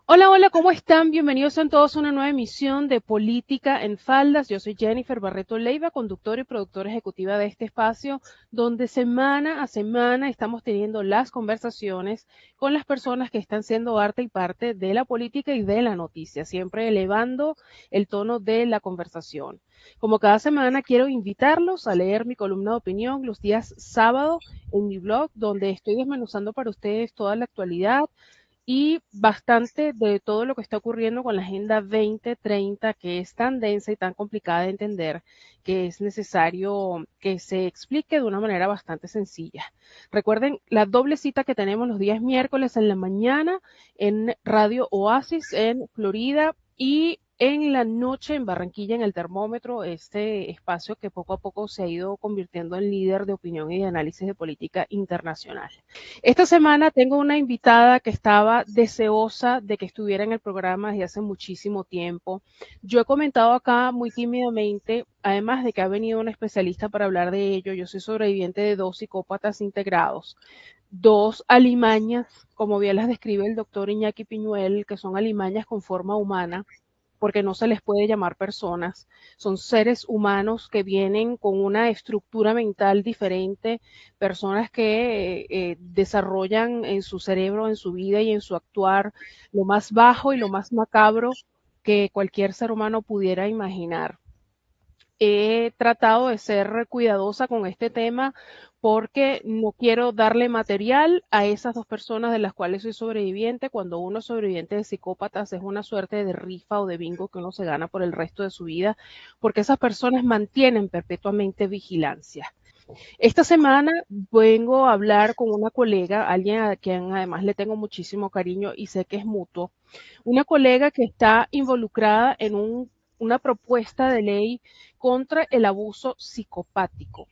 Hola, hola, ¿cómo están? Bienvenidos a todos a una nueva emisión de Política en Faldas. Yo soy Jennifer Barreto Leiva, conductora y productora ejecutiva de este espacio, donde semana a semana estamos teniendo las conversaciones con las personas que están siendo parte y parte de la política y de la noticia, siempre elevando el tono de la conversación. Como cada semana, quiero invitarlos a leer mi columna de opinión los días sábado en mi blog, donde estoy desmenuzando para ustedes toda la actualidad y bastante de todo lo que está ocurriendo con la Agenda 2030, que es tan densa y tan complicada de entender, que es necesario que se explique de una manera bastante sencilla. Recuerden la doble cita que tenemos los días miércoles en la mañana en Radio Oasis en Florida y en la noche en Barranquilla en el termómetro, este espacio que poco a poco se ha ido convirtiendo en líder de opinión y de análisis de política internacional. Esta semana tengo una invitada que estaba deseosa de que estuviera en el programa desde hace muchísimo tiempo. Yo he comentado acá muy tímidamente, además de que ha venido un especialista para hablar de ello, yo soy sobreviviente de dos psicópatas integrados, dos alimañas, como bien las describe el doctor Iñaki Piñuel, que son alimañas con forma humana, porque no se les puede llamar personas, son seres humanos que vienen con una estructura mental diferente, personas que desarrollan en su cerebro, en su vida y en su actuar lo más bajo y lo más macabro que cualquier ser humano pudiera imaginar. He tratado de ser cuidadosa con este tema porque no quiero darle material a esas dos personas de las cuales soy sobreviviente. Cuando uno es sobreviviente de psicópatas es una suerte de rifa o de bingo que uno se gana por el resto de su vida, porque esas personas mantienen perpetuamente vigilancia. Esta semana vengo a hablar con una colega, alguien a quien además le tengo muchísimo cariño y sé que es mutuo, una colega que está involucrada en una propuesta de ley contra el abuso psicopático.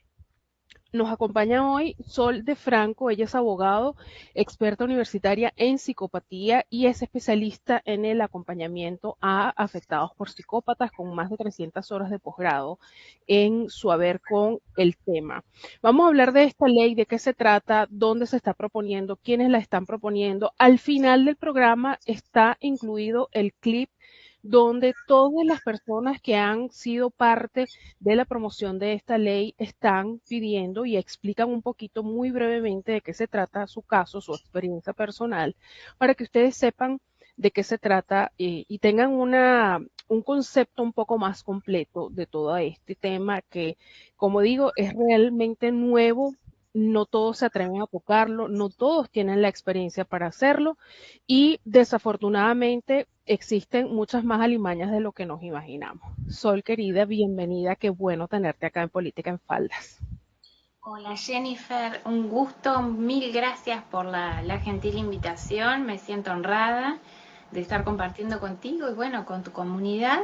Nos acompaña hoy Sol de Franco, ella es abogado, experta universitaria en psicopatía y es especialista en el acompañamiento a afectados por psicópatas con más de 300 horas de posgrado en su haber con el tema. Vamos a hablar de esta ley, de qué se trata, dónde se está proponiendo, quiénes la están proponiendo. Al final del programa está incluido el clip donde todas las personas que han sido parte de la promoción de esta ley están pidiendo y explican un poquito muy brevemente de qué se trata su caso, su experiencia personal, para que ustedes sepan de qué se trata y tengan un concepto un poco más completo de todo este tema que, como digo, es realmente nuevo. No todos se atreven a tocarlo, no todos tienen la experiencia para hacerlo y desafortunadamente existen muchas más alimañas de lo que nos imaginamos. Sol querida, bienvenida, qué bueno tenerte acá en Política en Faldas. Hola Jennifer, un gusto, mil gracias por la gentil invitación, me siento honrada de estar compartiendo contigo y bueno, con tu comunidad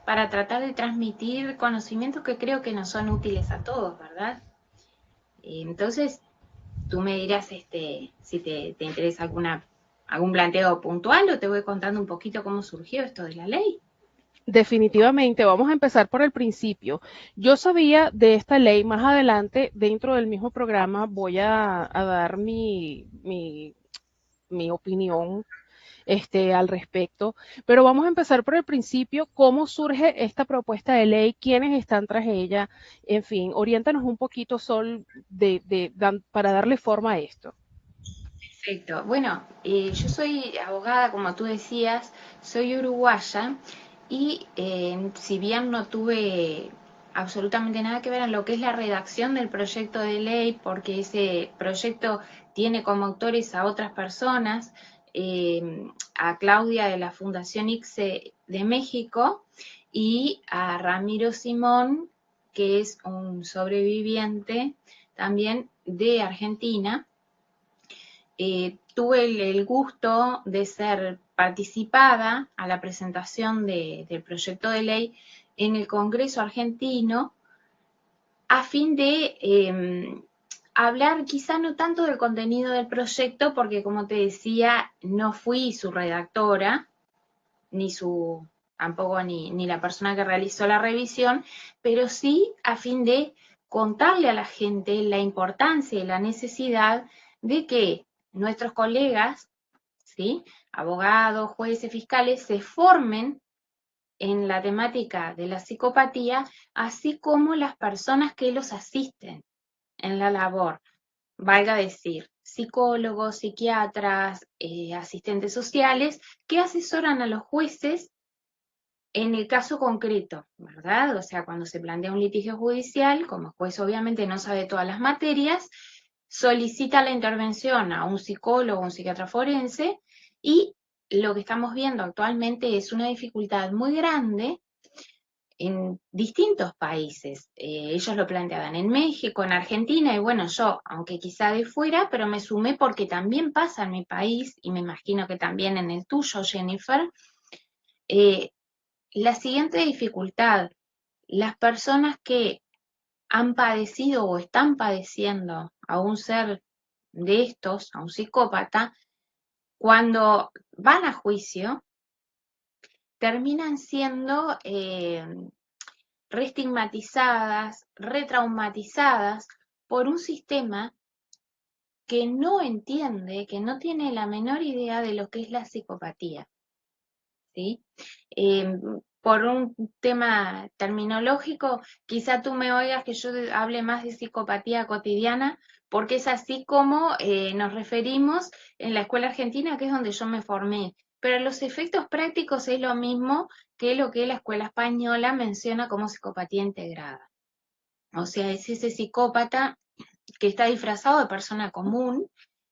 para tratar de transmitir conocimientos que creo que nos son útiles a todos, ¿verdad? Entonces, tú me dirás si te interesa algún planteo puntual o te voy contando un poquito cómo surgió esto de la ley. Definitivamente, vamos a empezar por el principio. Yo sabía de esta ley más adelante, dentro del mismo programa, voy a dar mi opinión al respecto. Pero vamos a empezar por el principio, cómo surge esta propuesta de ley, quiénes están tras ella, en fin, oriéntanos un poquito, Sol, para darle forma a esto. Perfecto. Bueno, yo soy abogada, como tú decías, soy uruguaya y si bien no tuve absolutamente nada que ver en lo que es la redacción del proyecto de ley, porque ese proyecto tiene como autores a otras personas, a Claudia de la Fundación ICSE de México y a Ramiro Simón, que es un sobreviviente también de Argentina. Tuve el gusto de ser participada a la presentación del proyecto de ley en el Congreso argentino a fin de hablar quizá no tanto del contenido del proyecto, porque como te decía, no fui su redactora, ni su tampoco ni la persona que realizó la revisión, pero sí a fin de contarle a la gente la importancia y la necesidad de que nuestros colegas ¿sí? Abogados, jueces, fiscales, se formen en la temática de la psicopatía, así como las personas que los asisten en la labor, valga decir, psicólogos, psiquiatras, asistentes sociales, que asesoran a los jueces en el caso concreto, ¿verdad? O sea, cuando se plantea un litigio judicial, como el juez obviamente no sabe todas las materias, solicita la intervención a un psicólogo, un psiquiatra forense, y lo que estamos viendo actualmente es una dificultad muy grande en distintos países. Ellos lo planteaban en México, en Argentina, y bueno, yo, aunque quizá de fuera, pero me sumé porque también pasa en mi país, y me imagino que también en el tuyo, Jennifer, eh, la siguiente dificultad: las personas que han padecido o están padeciendo a un ser de estos, a un psicópata, cuando van a juicio, terminan siendo reestigmatizadas, retraumatizadas por un sistema que no entiende, que no tiene la menor idea de lo que es la psicopatía, ¿sí? Por un tema terminológico, quizá tú me oigas que yo hable más de psicopatía cotidiana, porque es así como nos referimos en la escuela argentina, que es donde yo me formé. Pero los efectos prácticos es lo mismo que lo que la escuela española menciona como psicopatía integrada. O sea, es ese psicópata que está disfrazado de persona común,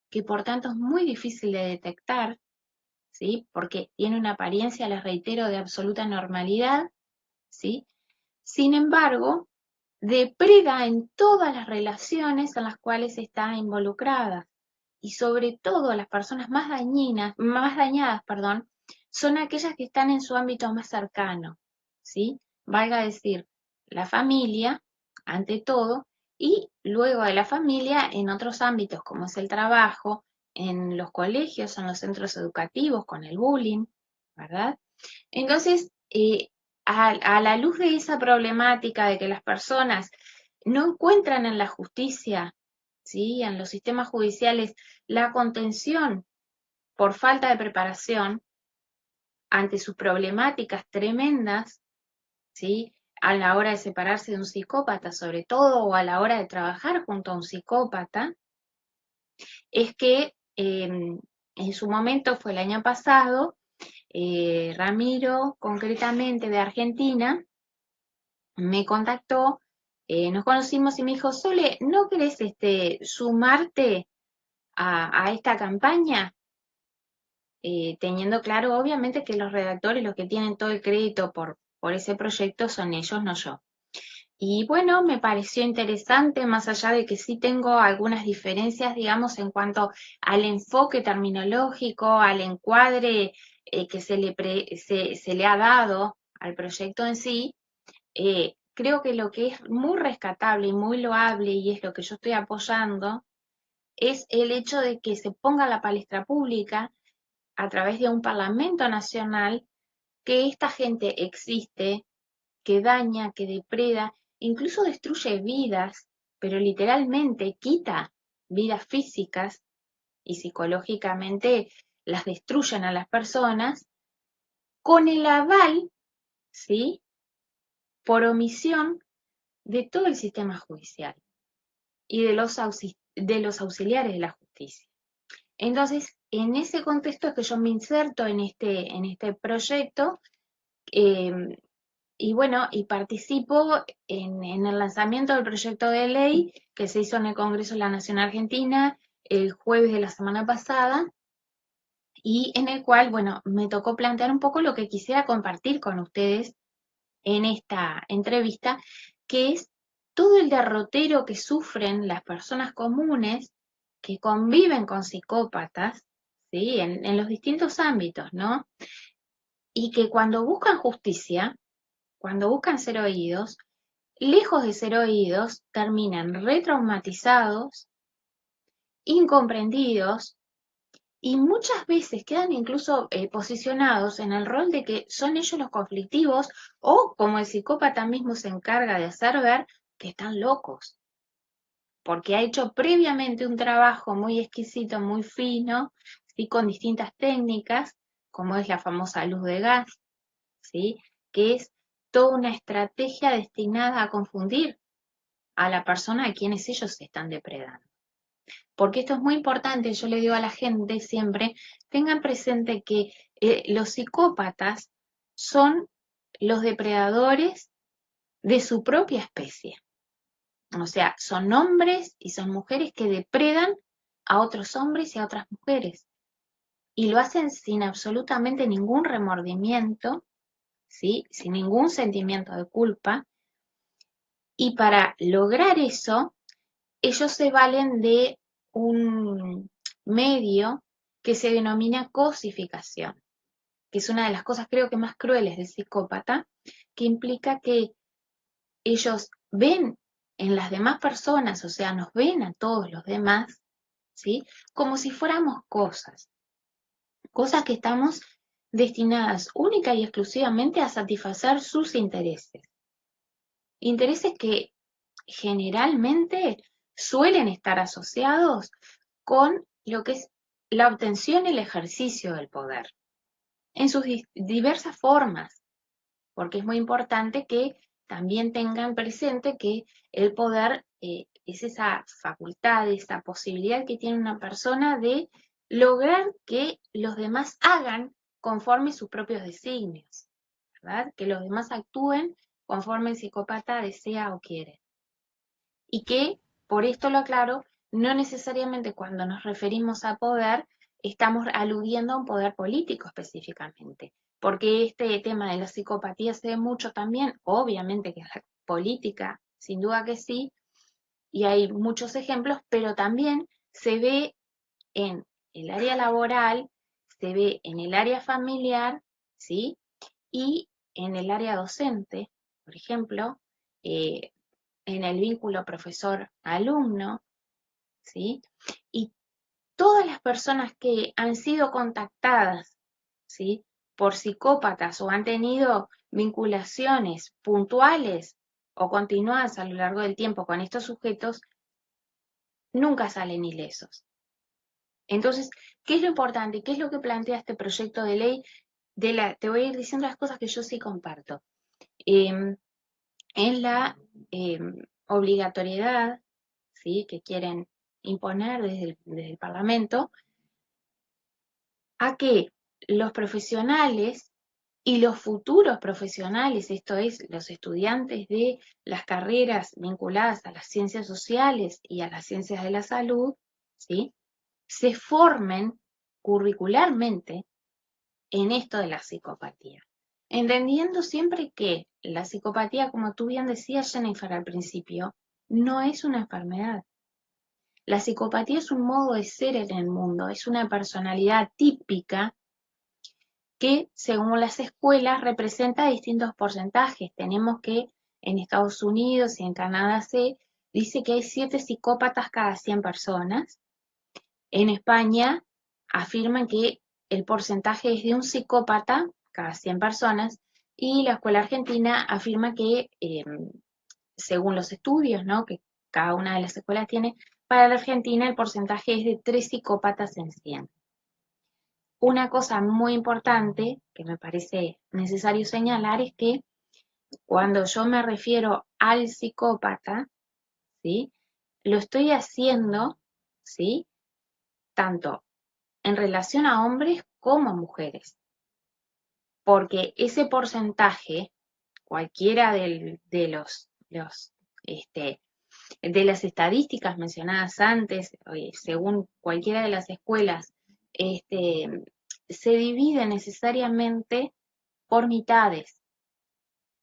que por tanto es muy difícil de detectar, ¿sí? Porque tiene una apariencia, les reitero, de absoluta normalidad, ¿sí? Sin embargo, depreda en todas las relaciones en las cuales está involucrada. Y sobre todo las personas más dañadas, perdón, son aquellas que están en su ámbito más cercano, ¿sí? Valga decir, la familia, ante todo, y luego de la familia en otros ámbitos como es el trabajo, en los colegios, en los centros educativos, con el bullying, ¿verdad? Entonces, a la luz de esa problemática de que las personas no encuentran en la justicia, ¿sí? En los sistemas judiciales, la contención por falta de preparación ante sus problemáticas tremendas, ¿sí? A la hora de separarse de un psicópata, sobre todo, o a la hora de trabajar junto a un psicópata, es que en su momento, fue el año pasado, Ramiro, concretamente de Argentina, me contactó, nos conocimos y me dijo: Sole, ¿no querés sumarte a esta campaña? Teniendo claro, obviamente, que los redactores, los que tienen todo el crédito por ese proyecto, son ellos, no yo. Y bueno, me pareció interesante, más allá de que sí tengo algunas diferencias, digamos, en cuanto al enfoque terminológico, al encuadre que se le ha dado al proyecto en sí. Creo que lo que es muy rescatable y muy loable, y es lo que yo estoy apoyando, es el hecho de que se ponga a la palestra pública a través de un Parlamento Nacional que esta gente existe, que daña, que depreda, incluso destruye vidas, pero literalmente quita vidas físicas y psicológicamente las destruyen a las personas con el aval, ¿sí? Por omisión de todo el sistema judicial y de los auxiliares de la justicia. Entonces, en ese contexto es que yo me inserto en este proyecto, eh, y bueno, y participo en el lanzamiento del proyecto de ley que se hizo en el Congreso de la Nación Argentina el jueves de la semana pasada, y en el cual, bueno, me tocó plantear un poco lo que quisiera compartir con ustedes en esta entrevista, que es todo el derrotero que sufren las personas comunes que conviven con psicópatas, ¿sí? En los distintos ámbitos, ¿no? Y que cuando buscan justicia, cuando buscan ser oídos, lejos de ser oídos, terminan retraumatizados, incomprendidos, y muchas veces quedan incluso posicionados en el rol de que son ellos los conflictivos, o como el psicópata mismo se encarga de hacer ver, que están locos, porque ha hecho previamente un trabajo muy exquisito, muy fino, ¿sí? Con distintas técnicas, como es la famosa luz de gas, ¿sí? Que es toda una estrategia destinada a confundir a la persona a quienes ellos se están depredando. Porque esto es muy importante, yo le digo a la gente siempre, tengan presente que los psicópatas son los depredadores de su propia especie. O sea, son hombres y son mujeres que depredan a otros hombres y a otras mujeres. Y lo hacen sin absolutamente ningún remordimiento, ¿sí? Sin ningún sentimiento de culpa. Y para lograr eso, ellos se valen de un medio que se denomina cosificación, que es una de las cosas creo que más crueles del psicópata, que implica que ellos ven en las demás personas, o sea, nos ven a todos los demás, ¿sí? Como si fuéramos cosas que estamos destinadas única y exclusivamente a satisfacer sus intereses. Intereses que generalmente suelen estar asociados con lo que es la obtención y el ejercicio del poder, en sus diversas formas, porque es muy importante que también tengan presente que el poder es esa facultad, esa posibilidad que tiene una persona de lograr que los demás hagan conforme sus propios designios, ¿verdad? Que los demás actúen conforme el psicópata desea o quiere. Y que, por esto lo aclaro, no necesariamente cuando nos referimos a poder estamos aludiendo a un poder político específicamente, porque este tema de la psicopatía se ve mucho también, obviamente que es la política, sin duda que sí, y hay muchos ejemplos, pero también se ve en el área laboral, se ve en el área familiar, ¿sí? Y en el área docente, por ejemplo, eh, en el vínculo profesor-alumno, ¿sí? Y todas las personas que han sido contactadas, ¿sí? Por psicópatas o han tenido vinculaciones puntuales o continuadas a lo largo del tiempo con estos sujetos, nunca salen ilesos. Entonces, ¿qué es lo importante? ¿Qué es lo que plantea este proyecto de ley? Te voy a ir diciendo las cosas que yo sí comparto. En la obligatoriedad, ¿sí? Que quieren imponer desde el Parlamento, a que los profesionales y los futuros profesionales, esto es, los estudiantes de las carreras vinculadas a las ciencias sociales y a las ciencias de la salud, ¿sí? Se formen curricularmente en esto de la psicopatía. Entendiendo siempre que la psicopatía, como tú bien decías, Jennifer, al principio, no es una enfermedad. La psicopatía es un modo de ser en el mundo, es una personalidad típica que, según las escuelas, representa distintos porcentajes. Tenemos que en Estados Unidos y en Canadá se dice que hay 7 psicópatas cada 100 personas. En España afirman que el porcentaje es de un psicópata cada 100 personas y la escuela argentina afirma que, según los estudios, ¿no? Que cada una de las escuelas tiene, para la Argentina el porcentaje es de 3 psicópatas en 100. Una cosa muy importante que me parece necesario señalar es que cuando yo me refiero al psicópata, ¿sí? Lo estoy haciendo, ¿sí? Tanto en relación a hombres como a mujeres, porque ese porcentaje, cualquiera de las estadísticas mencionadas antes, según cualquiera de las escuelas, se divide necesariamente por mitades.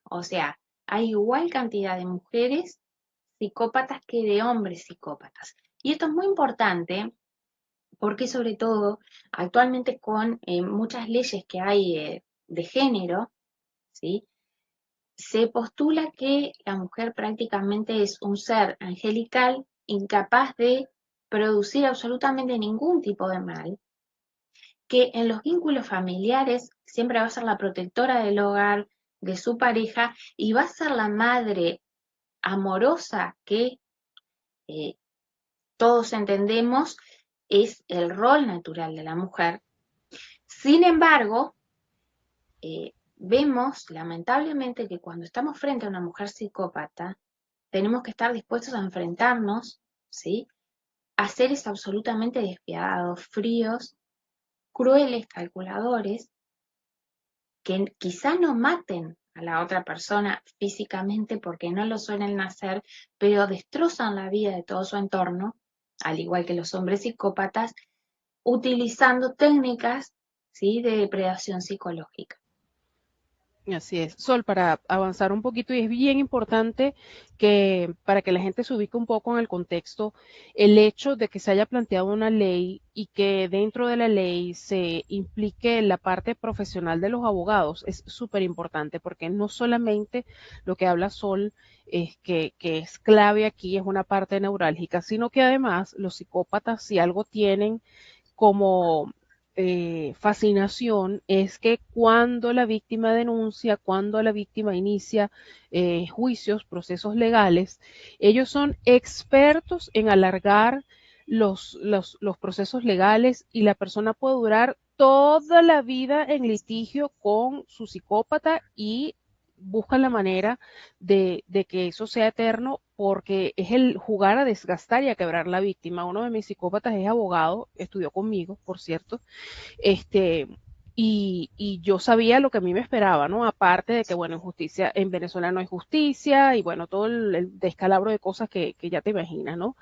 O sea, hay igual cantidad de mujeres psicópatas que de hombres psicópatas. Y esto es muy importante porque sobre todo actualmente con muchas leyes que hay de género, ¿sí? Se postula que la mujer prácticamente es un ser angelical, incapaz de producir absolutamente ningún tipo de mal, que en los vínculos familiares siempre va a ser la protectora del hogar, de su pareja, y va a ser la madre amorosa que todos entendemos es el rol natural de la mujer. Sin embargo, vemos lamentablemente que cuando estamos frente a una mujer psicópata, tenemos que estar dispuestos a enfrentarnos, ¿sí?, a seres absolutamente despiadados, fríos, crueles, calculadores, que quizá no maten a la otra persona físicamente porque no lo suelen hacer, pero destrozan la vida de todo su entorno, al igual que los hombres psicópatas, utilizando técnicas, ¿sí?, de depredación psicológica. Así es. Sol, para avanzar un poquito, y es bien importante que para que la gente se ubique un poco en el contexto, el hecho de que se haya planteado una ley y que dentro de la ley se implique la parte profesional de los abogados es súper importante, porque no solamente lo que habla Sol es que es clave aquí, es una parte neurálgica, sino que además los psicópatas, si algo tienen como fascinación, es que cuando la víctima denuncia, cuando la víctima inicia juicios, procesos legales, ellos son expertos en alargar los procesos legales, y la persona puede durar toda la vida en litigio con su psicópata y buscan la manera de que eso sea eterno, porque es el jugar a desgastar y a quebrar la víctima. Uno de mis psicópatas es abogado, estudió conmigo, por cierto, este, y yo sabía lo que a mí me esperaba, ¿no? Aparte de que, bueno, en justicia, en Venezuela no hay justicia, y bueno, todo el descalabro de cosas que ya te imaginas, ¿no?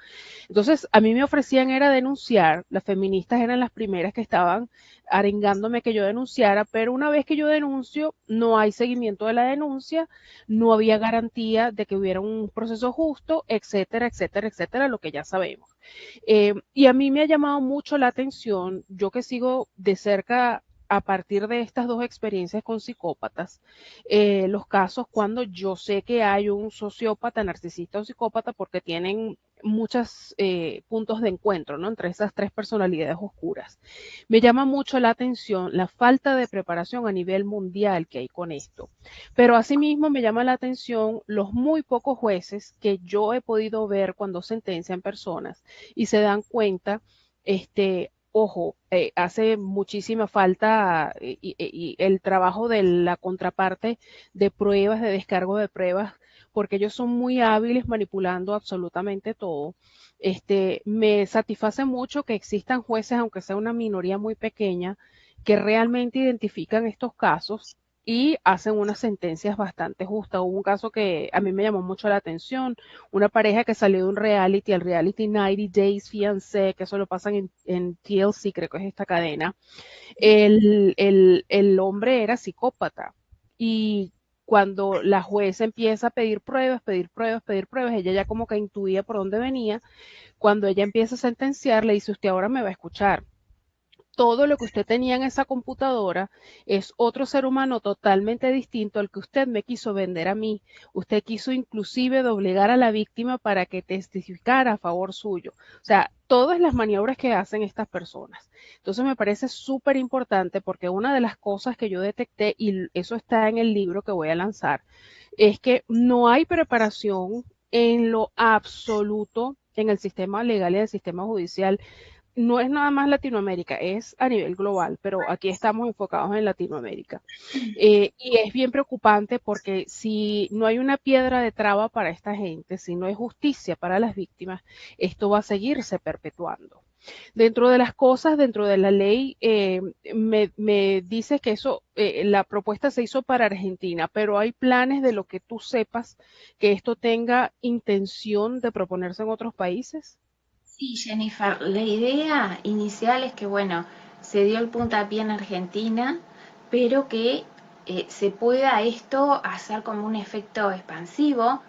Entonces, a mí me ofrecían era denunciar, las feministas eran las primeras que estaban arengándome que yo denunciara, pero una vez que yo denuncio, no hay seguimiento de la denuncia, no había garantía de que hubiera un proceso justo, etcétera, etcétera, etcétera, lo que ya sabemos. Y a mí me ha llamado mucho la atención, yo que sigo de cerca a partir de estas dos experiencias con psicópatas, los casos cuando yo sé que hay un sociópata, narcisista o psicópata, porque tienen muchos puntos de encuentro, ¿no?, entre esas tres personalidades oscuras. Me llama mucho la atención la falta de preparación a nivel mundial que hay con esto. Pero asimismo me llama la atención los muy pocos jueces que yo he podido ver cuando sentencian personas y se dan cuenta, ojo, hace muchísima falta y el trabajo de la contraparte de pruebas, de descargo de pruebas, porque ellos son muy hábiles manipulando absolutamente todo. Me satisface mucho que existan jueces, aunque sea una minoría muy pequeña, que realmente identifican estos casos y hacen unas sentencias bastante justas. Hubo un caso que a mí me llamó mucho la atención, una pareja que salió de un reality, el reality 90 Days Fiancé, que eso lo pasan en TLC, creo que es esta cadena. El hombre era psicópata, y cuando la jueza empieza a pedir pruebas, pedir pruebas, pedir pruebas, ella ya como que intuía por dónde venía. Cuando ella empieza a sentenciar, le dice: usted ahora me va a escuchar. Todo lo que usted tenía en esa computadora es otro ser humano totalmente distinto al que usted me quiso vender a mí. Usted quiso inclusive doblegar a la víctima para que testificara a favor suyo. O sea, todas las maniobras que hacen estas personas. Entonces me parece súper importante, porque una de las cosas que yo detecté, y eso está en el libro que voy a lanzar, es que no hay preparación en lo absoluto en el sistema legal y en el sistema judicial. No es nada más Latinoamérica, es a nivel global, pero aquí estamos enfocados en Latinoamérica. Y es bien preocupante, porque si no hay una piedra de traba para esta gente, si no hay justicia para las víctimas, esto va a seguirse perpetuando. Dentro de las cosas, dentro de la ley, me dices que eso, la propuesta se hizo para Argentina, pero hay planes de lo que tú sepas que esto tenga intención de proponerse en otros países. Sí, Jennifer, la idea inicial es que, bueno, se dio el puntapié en Argentina, pero que se pueda esto hacer como un efecto expansivo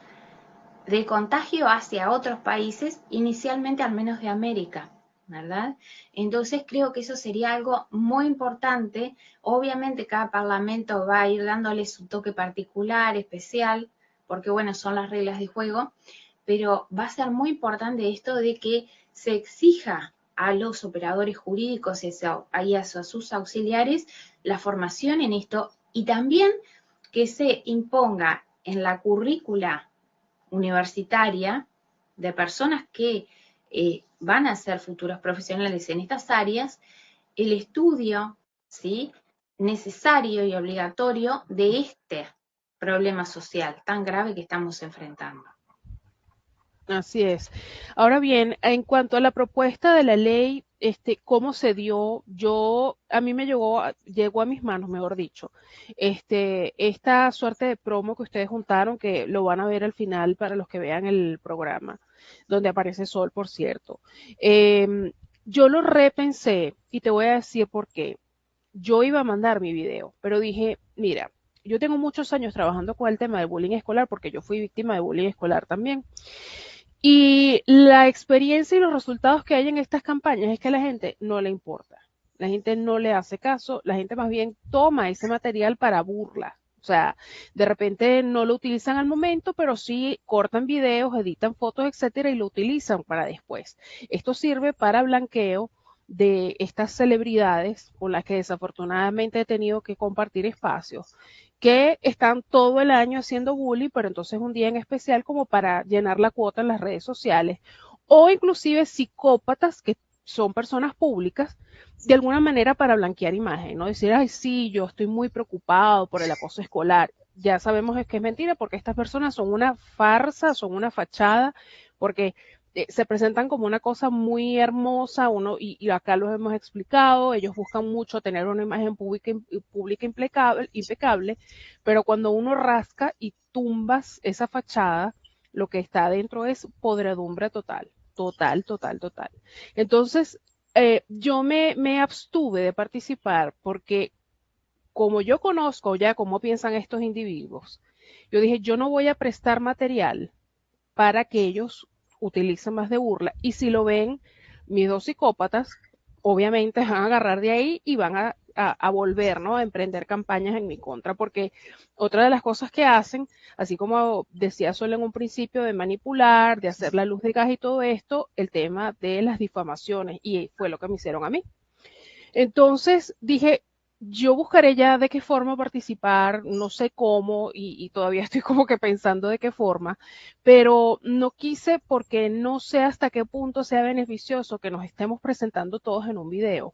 de contagio hacia otros países, inicialmente al menos de América, ¿verdad? Entonces creo que eso sería algo muy importante. Obviamente cada parlamento va a ir dándole su toque particular, especial, porque bueno, son las reglas de juego, pero va a ser muy importante esto de que se exija a los operadores jurídicos y a sus auxiliares la formación en esto, y también que se imponga en la currícula universitaria de personas que van a ser futuros profesionales en estas áreas, el estudio, ¿sí?, necesario y obligatorio de este problema social tan grave que estamos enfrentando. Así es. Ahora bien, en cuanto a la propuesta de la ley, cómo se dio, a mí me llegó a mis manos, mejor dicho, esta suerte de promo que ustedes juntaron, que lo van a ver al final para los que vean el programa, donde aparece Sol, por cierto. Yo lo repensé y te voy a decir por qué. Yo iba a mandar mi video, pero dije, mira, yo tengo muchos años trabajando con el tema del bullying escolar porque yo fui víctima de bullying escolar también. Y la experiencia y los resultados que hay en estas campañas es que a la gente no le importa. La gente no le hace caso, la gente más bien toma ese material para burla. O sea, de repente no lo utilizan al momento, pero sí cortan videos, editan fotos, etcétera, y lo utilizan para después. Esto sirve para blanqueo de estas celebridades con las que desafortunadamente he tenido que compartir espacios, que están todo el año haciendo bullying, pero entonces un día en especial como para llenar la cuota en las redes sociales, o inclusive psicópatas que son personas públicas, de alguna manera para blanquear imagen, ¿no? Decir, ay, sí, yo estoy muy preocupado por el acoso escolar. Ya sabemos que es mentira porque estas personas son una farsa, son una fachada, porque se presentan como una cosa muy hermosa, y acá los hemos explicado, ellos buscan mucho tener una imagen pública impecable, pero cuando uno rasca y tumbas esa fachada, lo que está adentro es podredumbre total, total, total, total. Entonces, yo me abstuve de participar porque como yo conozco ya cómo piensan estos individuos, yo dije, yo no voy a prestar material para que ellos utilicen más de burla. Y si lo ven mis dos psicópatas, obviamente van a agarrar de ahí y van a volver, ¿no? A emprender campañas en mi contra, porque otra de las cosas que hacen, así como decía Sol en un principio, de manipular, de hacer la luz de gas y todo esto, el tema de las difamaciones, y fue lo que me hicieron a mí. Entonces dije, yo buscaré ya de qué forma participar, no sé cómo, y todavía estoy como que pensando de qué forma, pero no quise porque no sé hasta qué punto sea beneficioso que nos estemos presentando todos en un video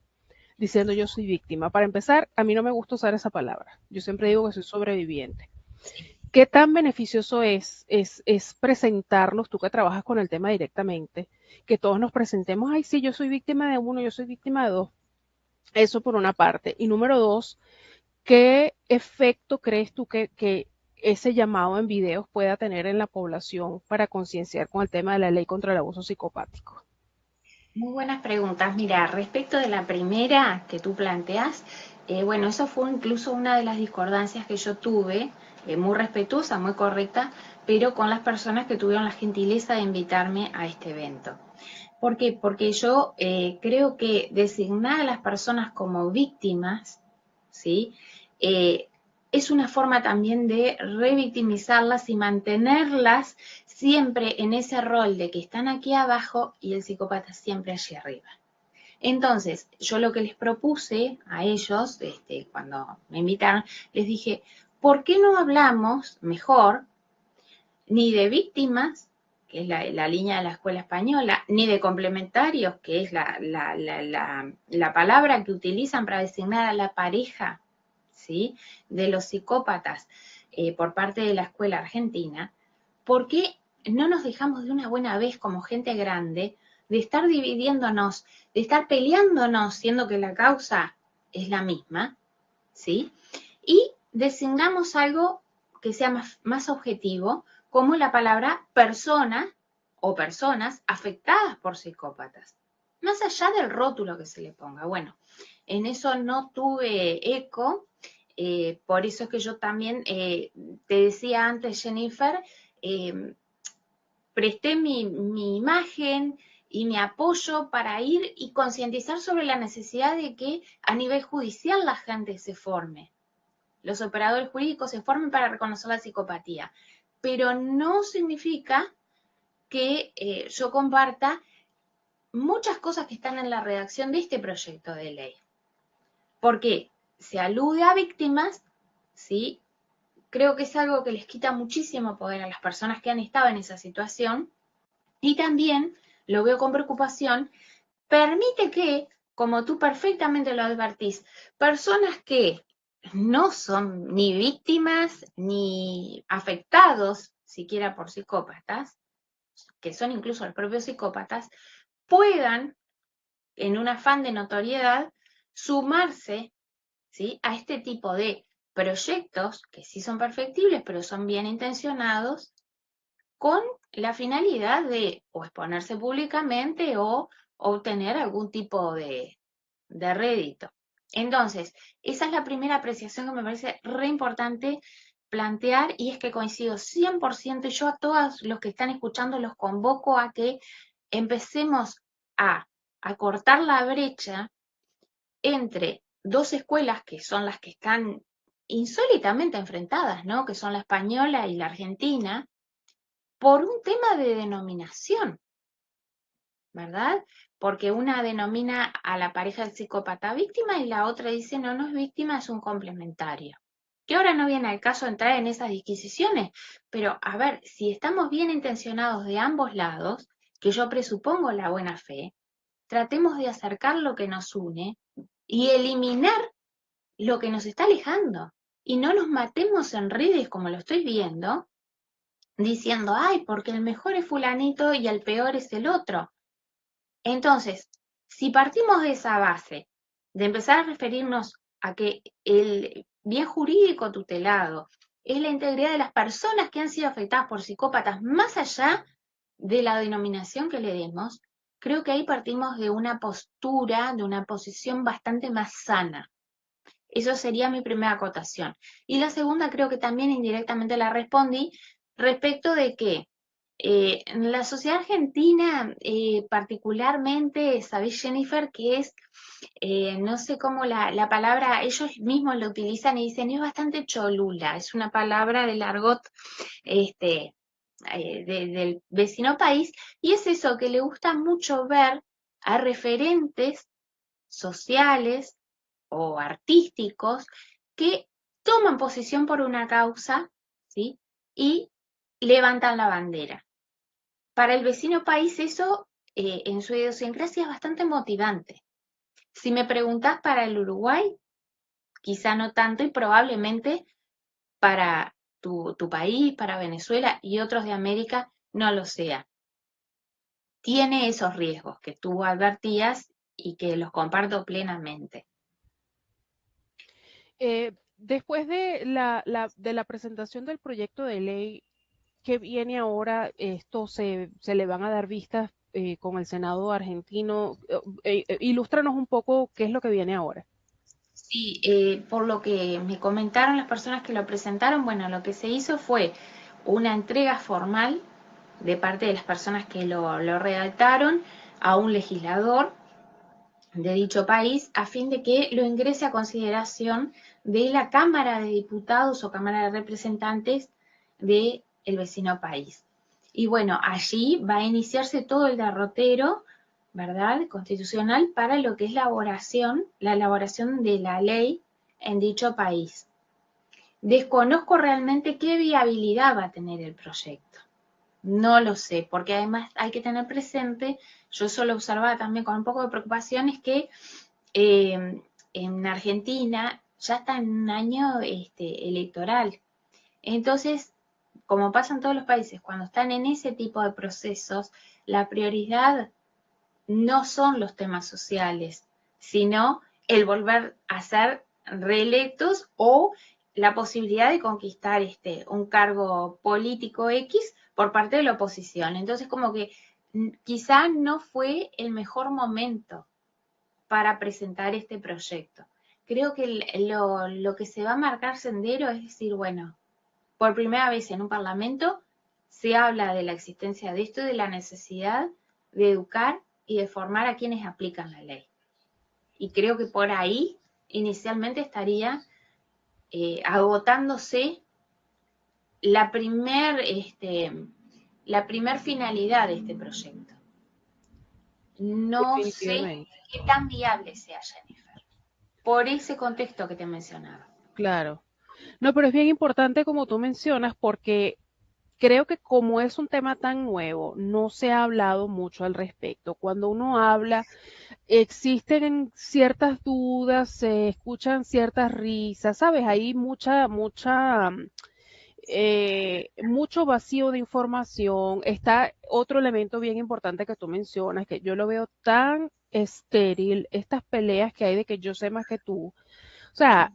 diciendo yo soy víctima. Para empezar, a mí no me gusta usar esa palabra. Yo siempre digo que soy sobreviviente. ¿Qué tan beneficioso es presentarnos, tú que trabajas con el tema directamente, que todos nos presentemos, ay, sí, yo soy víctima de uno, yo soy víctima de dos? Eso por una parte. Y número dos, ¿qué efecto crees tú que ese llamado en videos pueda tener en la población para concienciar con el tema de la ley contra el abuso psicopático? Muy buenas preguntas. Mira, respecto de la primera que tú planteas, bueno, eso fue incluso una de las discordancias que yo tuve, muy respetuosa, muy correcta, pero con las personas que tuvieron la gentileza de invitarme a este evento. ¿Por qué? Porque yo creo que designar a las personas como víctimas, ¿sí? Es una forma también de revictimizarlas y mantenerlas siempre en ese rol de que están aquí abajo y el psicópata siempre allí arriba. Entonces, yo lo que les propuse a ellos, cuando me invitaron, les dije, ¿por qué no hablamos mejor ni de víctimas, que es la línea de la escuela española, ni de complementarios, que es la palabra que utilizan para designar a la pareja, ¿sí?, de los psicópatas por parte de la escuela argentina? ¿Por qué no nos dejamos de una buena vez como gente grande de estar dividiéndonos, de estar peleándonos, siendo que la causa es la misma, ¿sí? Y designamos algo que sea más objetivo, como la palabra persona o personas afectadas por psicópatas, más allá del rótulo que se le ponga. Bueno, en eso no tuve eco, por eso es que yo también te decía antes, Jennifer, presté mi imagen y mi apoyo para ir y concientizar sobre la necesidad de que a nivel judicial la gente se forme, los operadores jurídicos se formen para reconocer la psicopatía, pero no significa que yo comparta muchas cosas que están en la redacción de este proyecto de ley. Porque se alude a víctimas, ¿sí? Creo que es algo que les quita muchísimo poder a las personas que han estado en esa situación, y también lo veo con preocupación, permite que, como tú perfectamente lo advertís, personas que no son ni víctimas ni afectados siquiera por psicópatas, que son incluso los propios psicópatas, puedan, en un afán de notoriedad, sumarse, ¿sí?, a este tipo de proyectos que sí son perfectibles, pero son bien intencionados, con la finalidad de o exponerse públicamente o obtener algún tipo de rédito. Entonces, esa es la primera apreciación que me parece re importante plantear, y es que coincido 100%, y yo a todos los que están escuchando los convoco a que empecemos a cortar la brecha entre dos escuelas que son las que están insólitamente enfrentadas, ¿no? Que son la española y la argentina, por un tema de denominación, ¿verdad? Porque una denomina a la pareja del psicópata víctima y la otra dice no, no es víctima, es un complementario. Que ahora no viene al caso entrar en esas disquisiciones, pero a ver, si estamos bien intencionados de ambos lados, que yo presupongo la buena fe, tratemos de acercar lo que nos une y eliminar lo que nos está alejando. Y no nos matemos en redes como lo estoy viendo, diciendo, ay, porque el mejor es fulanito y el peor es el otro. Entonces, si partimos de esa base, de empezar a referirnos a que el bien jurídico tutelado es la integridad de las personas que han sido afectadas por psicópatas, más allá de la denominación que le demos, creo que ahí partimos de una postura, de una posición bastante más sana. Eso sería mi primera acotación. Y la segunda creo que también indirectamente la respondí respecto de que en la sociedad argentina, particularmente, sabés, Jennifer, que es, no sé cómo la palabra, ellos mismos lo utilizan y dicen, es bastante cholula, es una palabra del argot este, del vecino país, y es eso, que le gusta mucho ver a referentes sociales o artísticos que toman posición por una causa, ¿sí?, y levantan la bandera. Para el vecino país eso, en su idiosincrasia, es bastante motivante. Si me preguntás para el Uruguay, quizá no tanto, y probablemente para tu país, para Venezuela y otros de América, no lo sea. Tiene esos riesgos que tú advertías y que los comparto plenamente. Después de de la presentación del proyecto de ley que viene ahora, esto se le van a dar vistas con el Senado argentino. Ilústranos un poco qué es lo que viene ahora. Sí, por lo que me comentaron las personas que lo presentaron, bueno, lo que se hizo fue una entrega formal de parte de las personas que lo redactaron a un legislador de dicho país, a fin de que lo ingrese a consideración de la Cámara de Diputados o Cámara de Representantes del vecino país. Y bueno, allí va a iniciarse todo el derrotero, ¿verdad?, constitucional para lo que es la elaboración de la ley en dicho país. Desconozco realmente qué viabilidad va a tener el proyecto. No lo sé, porque además hay que tener presente, yo solo observaba también con un poco de preocupación, es que en Argentina ya está en un año electoral. Entonces, como pasa en todos los países, cuando están en ese tipo de procesos, la prioridad no son los temas sociales, sino el volver a ser reelectos o la posibilidad de conquistar un cargo político X por parte de la oposición. Entonces, como que quizá no fue el mejor momento para presentar este proyecto. Creo que lo que se va a marcar sendero es decir, bueno, por primera vez en un parlamento se habla de la existencia de esto y de la necesidad de educar y de formar a quienes aplican la ley. Y creo que por ahí inicialmente estaría agotándose la primer finalidad de este proyecto. No sé Definitivamente. qué tan viable sea, Jennifer, por ese contexto que te mencionaba. Claro. No, pero es bien importante como tú mencionas porque creo que como es un tema tan nuevo, no se ha hablado mucho al respecto. Cuando uno habla, existen ciertas dudas, se escuchan ciertas risas, ¿sabes? Hay mucho vacío de información. Está otro elemento bien importante que tú mencionas, que yo lo veo tan estéril, estas peleas que hay de que yo sé más que tú. O sea,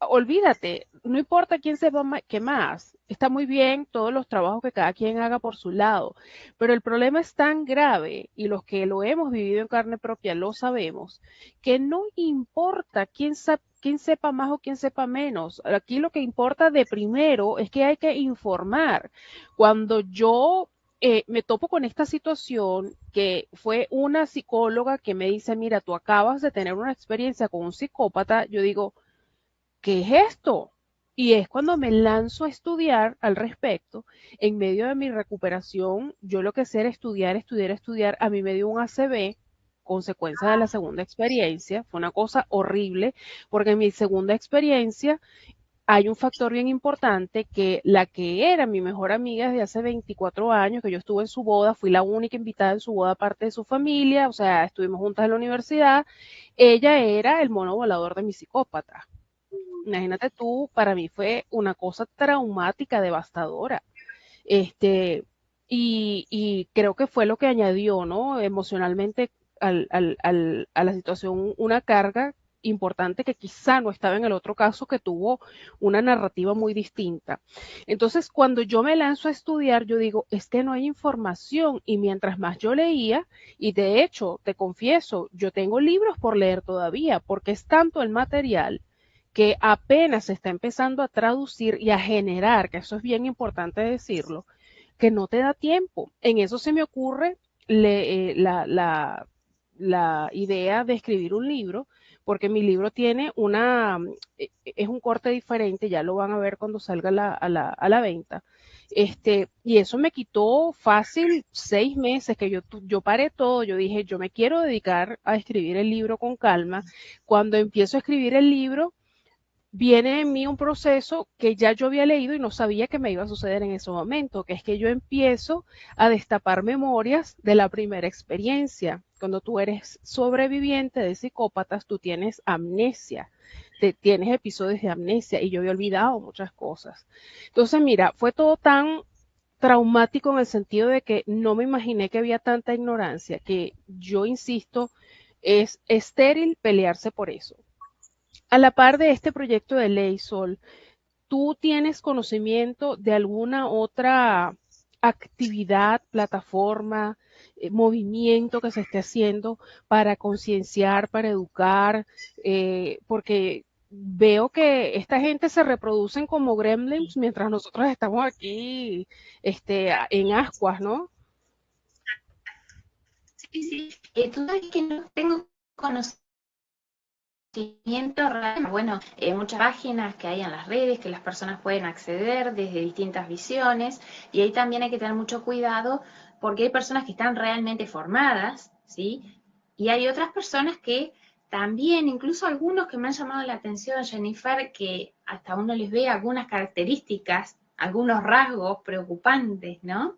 olvídate, no importa quién sepa qué más, está muy bien todos los trabajos que cada quien haga por su lado, pero el problema es tan grave y los que lo hemos vivido en carne propia lo sabemos, que no importa quién sepa más o quién sepa menos. Aquí lo que importa de primero es que hay que informar. Cuando yo me topo con esta situación que fue una psicóloga que me dice, mira, tú acabas de tener una experiencia con un psicópata, yo digo, ¿qué es esto? Y es cuando me lanzo a estudiar al respecto. En medio de mi recuperación, yo lo que sé era estudiar, estudiar, estudiar. A mí me dio un ACV, consecuencia de la segunda experiencia. Fue una cosa horrible, porque en mi segunda experiencia hay un factor bien importante que la que era mi mejor amiga desde hace 24 años, que yo estuve en su boda, fui la única invitada en su boda aparte de su familia, o sea, estuvimos juntas en la universidad, ella era el mono volador de mi psicópata. Imagínate tú, para mí fue una cosa traumática, devastadora. Este, y creo que fue lo que añadió, ¿no? Emocionalmente a la situación una carga importante que quizá no estaba en el otro caso que tuvo una narrativa muy distinta. Entonces, cuando yo me lanzo a estudiar, yo digo, es que no hay información y mientras más yo leía, y de hecho, te confieso, yo tengo libros por leer todavía, porque es tanto el material que apenas se está empezando a traducir y a generar, que eso es bien importante decirlo, que no te da tiempo. En eso se me ocurre la idea de escribir un libro, porque mi libro tiene es un corte diferente, ya lo van a ver cuando salga a la venta. Y eso me quitó fácil 6 meses que yo paré todo, yo dije, yo me quiero dedicar a escribir el libro con calma. Cuando empiezo a escribir el libro, viene en mí un proceso que ya yo había leído y no sabía que me iba a suceder en ese momento, que es que yo empiezo a destapar memorias de la primera experiencia. Cuando tú eres sobreviviente de psicópatas, tú tienes amnesia, tienes episodios de amnesia y yo había olvidado muchas cosas. Entonces, mira, fue todo tan traumático en el sentido de que no me imaginé que había tanta ignorancia, que yo insisto, es estéril pelearse por eso. A la par de este proyecto de ley, Sol, ¿tú tienes conocimiento de alguna otra actividad, plataforma, movimiento que se esté haciendo para concienciar, para educar? Porque veo que esta gente se reproducen como gremlins mientras nosotros estamos aquí en ascuas, ¿no? Sí, sí. Tú sabes que no tengo conocimiento real. Bueno, muchas páginas que hay en las redes que las personas pueden acceder desde distintas visiones y ahí también hay que tener mucho cuidado porque hay personas que están realmente formadas, ¿sí? Y hay otras personas que también, incluso algunos que me han llamado la atención, Jennifer, que hasta uno les ve algunas características, algunos rasgos preocupantes, ¿no?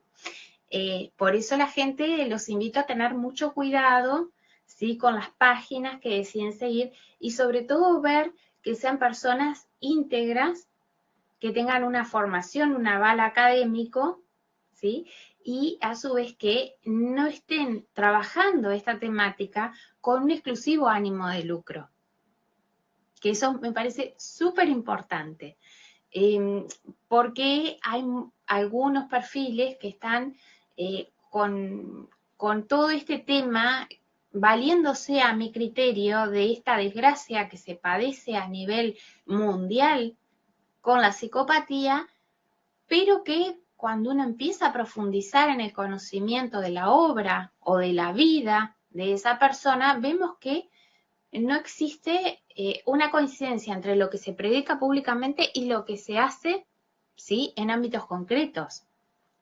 Por eso la gente los invito a tener mucho cuidado, ¿sí? Con las páginas que deciden seguir y sobre todo ver que sean personas íntegras, que tengan una formación, un aval académico, ¿sí? Y a su vez que no estén trabajando esta temática con un exclusivo ánimo de lucro, que eso me parece súper importante, porque hay algunos perfiles que están con todo este tema, valiéndose a mi criterio de esta desgracia que se padece a nivel mundial con la psicopatía, pero que cuando uno empieza a profundizar en el conocimiento de la obra o de la vida de esa persona, vemos que no existe una coincidencia entre lo que se predica públicamente y lo que se hace, ¿sí? En ámbitos concretos,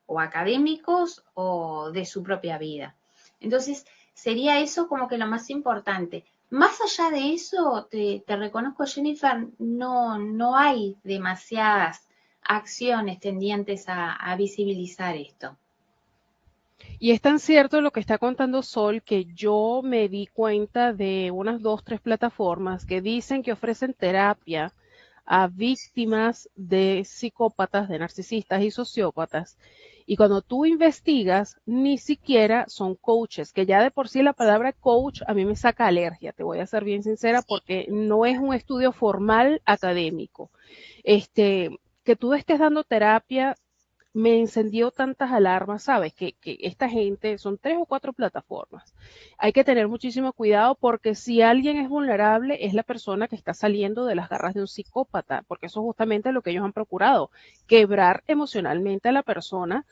o académicos o de su propia vida. Entonces, sería eso como que lo más importante. Más allá de eso, te reconozco, Jennifer, no hay demasiadas acciones tendientes a visibilizar esto. Y es tan cierto lo que está contando Sol que yo me di cuenta de unas dos, tres plataformas que dicen que ofrecen terapia a víctimas de psicópatas, de narcisistas y sociópatas. Y cuando tú investigas, ni siquiera son coaches, que ya de por sí la palabra coach a mí me saca alergia, te voy a ser bien sincera, porque no es un estudio formal académico. Que tú estés dando terapia me encendió tantas alarmas, ¿sabes? Que esta gente, son tres o cuatro plataformas. Hay que tener muchísimo cuidado porque si alguien es vulnerable es la persona que está saliendo de las garras de un psicópata, porque eso es justamente lo que ellos han procurado, quebrar emocionalmente a la persona,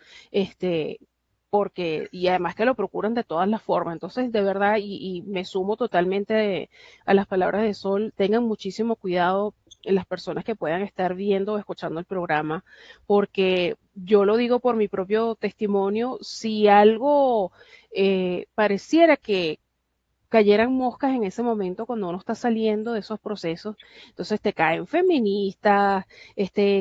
porque, y además que lo procuran de todas las formas. Entonces, de verdad, y me sumo totalmente a las palabras de Sol, tengan muchísimo cuidado en las personas que puedan estar viendo o escuchando el programa, porque yo lo digo por mi propio testimonio, si algo pareciera que cayeran moscas en ese momento cuando uno está saliendo de esos procesos, entonces te caen feministas,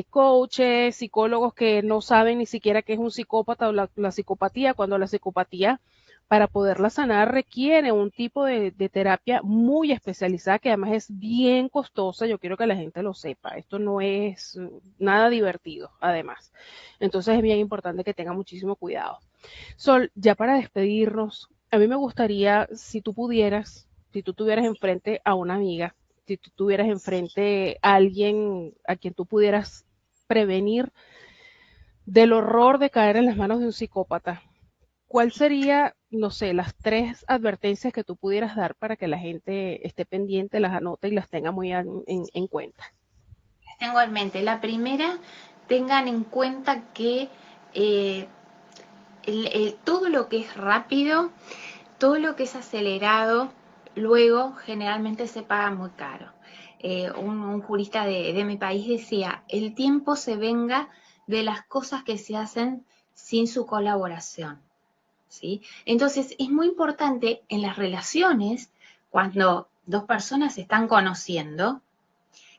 coaches, psicólogos que no saben ni siquiera qué es un psicópata o la psicopatía, cuando la psicopatía para poderla sanar requiere un tipo de terapia muy especializada que además es bien costosa. Yo quiero que la gente lo sepa. Esto no es nada divertido, además. Entonces es bien importante que tenga muchísimo cuidado. Sol, ya para despedirnos, a mí me gustaría, si tú pudieras, si tú tuvieras enfrente a una amiga, si tú tuvieras enfrente a alguien a quien tú pudieras prevenir del horror de caer en las manos de un psicópata, ¿cuál sería, no sé, las tres advertencias que tú pudieras dar para que la gente esté pendiente, las anote y las tenga muy en cuenta? Tengo en mente, la primera, tengan en cuenta que eh, todo lo que es rápido, todo lo que es acelerado, luego generalmente se paga muy caro. Un jurista de mi país decía, el tiempo se venga de las cosas que se hacen sin su colaboración. ¿Sí? Entonces es muy importante en las relaciones, cuando dos personas se están conociendo,